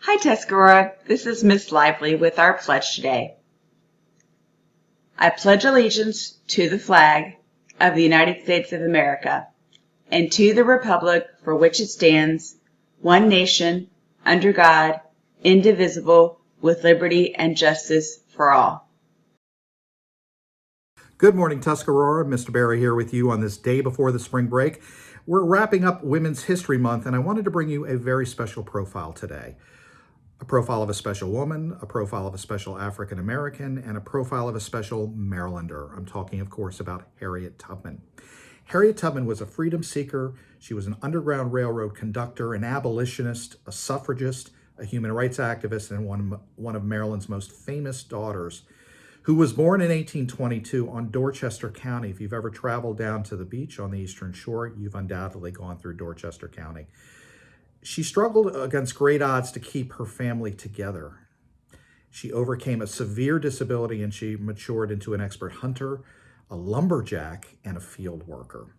Hi, Tuscarora. This is Miss Lively with our pledge today. I pledge allegiance to the flag of the United States of America and to the republic for which it stands, one nation, under God, indivisible, with liberty and justice for all. Good morning, Tuscarora. Mr. Barry here with you on this day before the spring break. We're wrapping up Women's History Month, and I wanted to bring you a very special profile today. A profile of a special woman, a profile of a special African American, and a profile of a special Marylander. I'm talking, of course, about Harriet Tubman. Harriet Tubman was a freedom seeker. She was an Underground Railroad conductor, an abolitionist, a suffragist, a human rights activist, and one of Maryland's most famous daughters, who was born in 1822 on Dorchester County. If you've ever traveled down to the beach on the Eastern Shore, you've undoubtedly gone through Dorchester County. She struggled against great odds to keep her family together. She overcame a severe disability and she matured into an expert hunter, a lumberjack, and a field worker.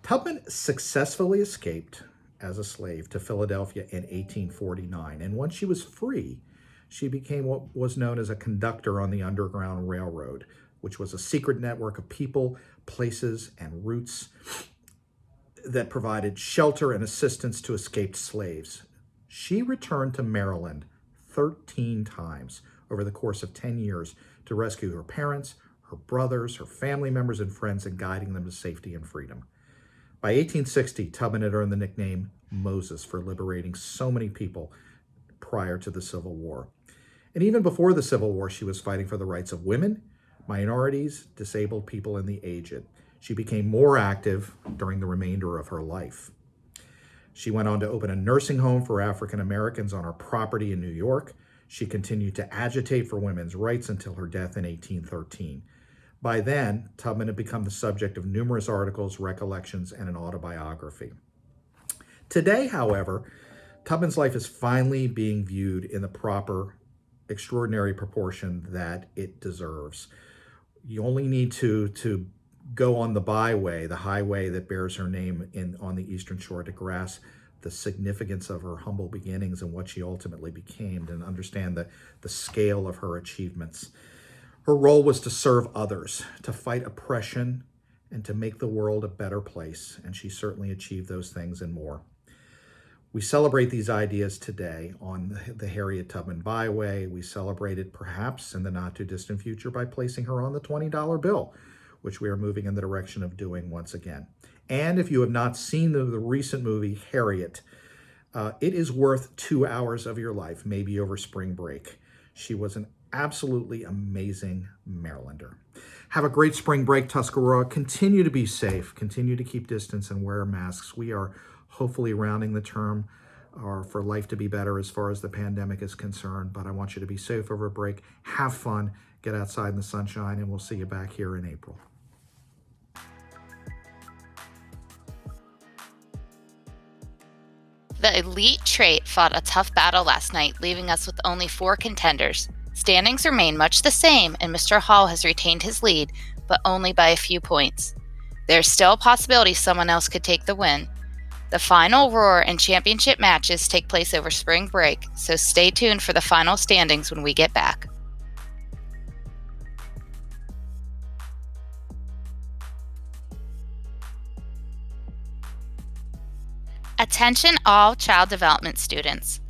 Tubman successfully escaped as a slave to Philadelphia in 1849, and once she was free, she became what was known as a conductor on the Underground Railroad, which was a secret network of people, places, and routes that provided shelter and assistance to escaped slaves. She returned to Maryland 13 times over the course of 10 years to rescue her parents, her brothers, her family members, and friends, and guiding them to safety and freedom. By 1860, Tubman had earned the nickname Moses for liberating so many people prior to the Civil War. And even before the Civil War, she was fighting for the rights of women, minorities, disabled people, and the aged. She became more active during the remainder of her life. She went on to open a nursing home for African Americans on her property in New York. She continued to agitate for women's rights until her death in 1813. By then, Tubman had become the subject of numerous articles, recollections, and an autobiography. Today, however, Tubman's life is finally being viewed in the proper, extraordinary proportion that it deserves. You only need to go on the byway, the highway that bears her name on the Eastern Shore, to grasp the significance of her humble beginnings and what she ultimately became, and understand the scale of her achievements. Her role was to serve others, to fight oppression, and to make the world a better place, and she certainly achieved those things and more. We celebrate these ideas today on the Harriet Tubman Byway. We celebrate it perhaps in the not too distant future by placing her on the $20 bill, which we are moving in the direction of doing once again. And if you have not seen the recent movie Harriet, it is worth 2 hours of your life, maybe over spring break. She was an absolutely amazing Marylander. Have a great spring break, Tuscarora. Continue to be safe. Continue to keep distance and wear masks. We are hopefully rounding the term for life to be better as far as the pandemic is concerned. But I want you to be safe over a break. Have fun. Get outside in the sunshine, and we'll see you back here in April. The Elite Trait fought a tough battle last night, leaving us with only 4 contenders. Standings remain much the same, and Mr. Hall has retained his lead, but only by a few points. There's still a possibility someone else could take the win. The final Roar and championship matches take place over spring break, so stay tuned for the final standings when we get back. Attention all child development students.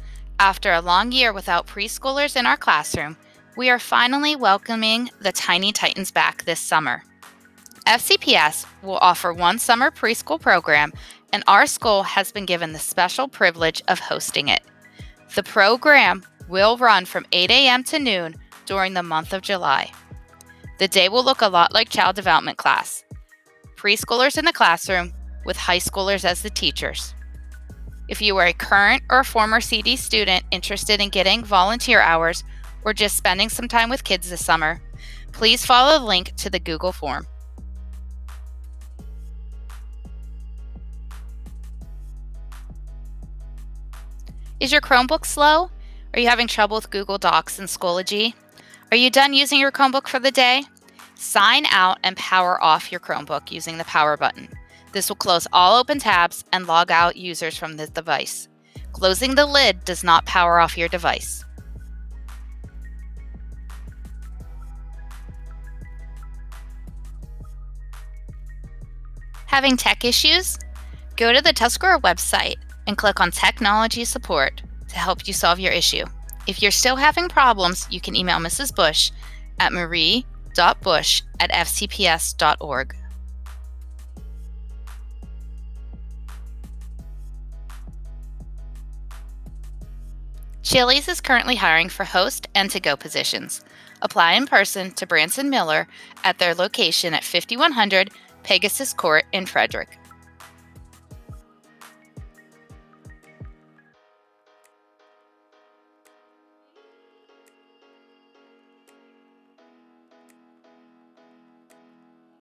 After a long year without preschoolers in our classroom, we are finally welcoming the Tiny Titans back this summer. FCPS will offer one summer preschool program, and our school has been given the special privilege of hosting it. The program will run from 8 a.m. to noon during the month of July. The day will look a lot like child development class. Preschoolers in the classroom with high schoolers as the teachers. If you are a current or a former CD student interested in getting volunteer hours or just spending some time with kids this summer, please follow the link to the Google form. Is your Chromebook slow? Are you having trouble with Google Docs and Schoology? Are you done using your Chromebook for the day? Sign out and power off your Chromebook using the power button. This will close all open tabs and log out users from the device. Closing the lid does not power off your device. Having tech issues? Go to the Tuscarora website and click on Technology Support to help you solve your issue. If you're still having problems, you can email Mrs. Bush at marie.bush@fcps.org. Chili's is currently hiring for host and to-go positions. Apply in person to Branson Miller at their location at 5100 Pegasus Court in Frederick.